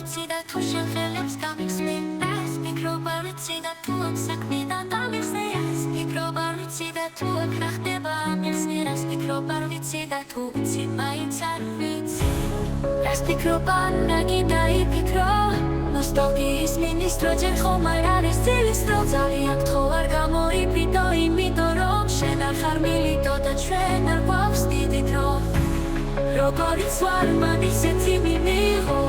ვიცი და თუ შეხელებს გამიხსნი ეს ფიქრობა ვიცი და თუ ამ საქმიდან დამიხსნი ეს ფიქრობა ვიცი და თუ აქ რა ხდება ამიხსნი ეს ფიქრობა ვიცი და თუ ვიცი მაინც არ ვიცი ეს ფიქრობა ნაგი დაიფიქრო ნოსტალგიის მინისტრო ჯერ ხომ არ არის ძილის დრო ძალიან გთხოვ არ გამოიფიდო იმიტომ რომ შენ არ ხარ მილიტო და ჩვენ არ გვაქვს დიდი დრო როგორც ვარ მან ისეთი მიმიღო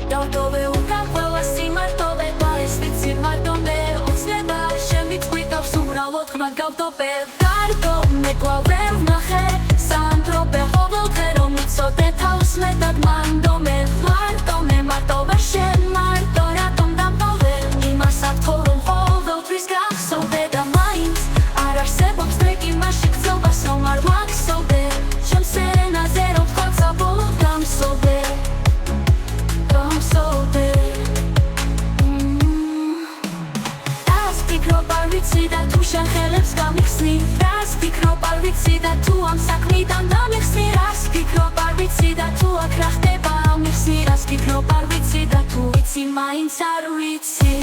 დავტოვე უკან ყველა სიმარტოვება ეს ვიცი მარტო მე უცნება შემიწყვიტავს უბრალოდ ხმად გავტოვე დარდო მე კვლავ ვერ ვნახე სანდრობე ყოველდღე რომ მიცოდე თავს მეტად მანდო მე მარტო ვარ შენ მარტო რატომ დამტოვე იმასაც თქო რომ ყოველთვის გახსოვდე და მაინც არ არსებობს დრეკი მასში გრძობას რომ არ ვახსოვდე ჩემს ენაზე რომ ვთქვათ საბოლოოდ გამსოვდე რას ფიქრობ არ ვიცი და თუ შენ ხელებს გამიხსნი რას ფიქრობ არ ვიცი და თუ ამ საქმიდან დამიხსნი რას ფიქრობ არ ვიცი და თუ აქ რა ხდება ამიხსნი რას ფიქრობ არ ვიცი და თუ ვიცი მაინც არ ვიცი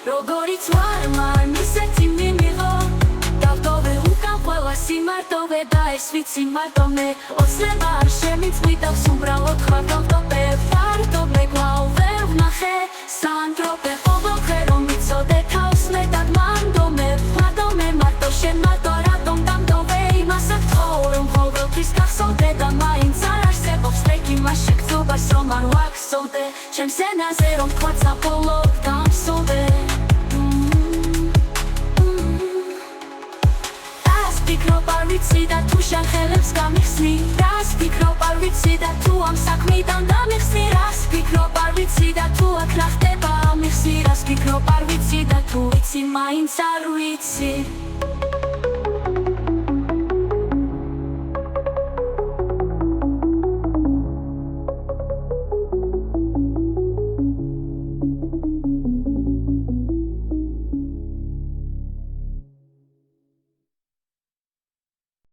როგორც ვარ მან ისეთი მიმიღო დავტოვე უკან ყველა სიმარტოვება ეს ვიცი მარტო მე ოცნება არ შემიწყვიტავს უბრალოდ ხარ დავტოვე ფარტო მე კვლავ ვერ ვნახე სანდრობე ყოველდღე რომ მიცოდე თავს მეტად მანდო მე მარტო შენ მარტო რატომ დამტოვე იმასაც თქო რომ ყოველთვის გახსოვდე და მაინც არ არსებობს დრეკი მასში გრძობას რომ არ ვახსოვდე ჩემს ენაზე რომ ვთქვათ საბოლოოდ გამსოვდე ფიქრობ არ ვიცი და თუ შენ ხელებს გამიხსნი რას ფიქრობ არ ვიცი და თუ ამ საქმიდან დამიხსნი რას ფიქრობ არ ვიცი და თუ აქ რა ხდება ამიხსნი რას ფიქრობ არ ვიცი და თუ ვიცი მაინც არ ვიცი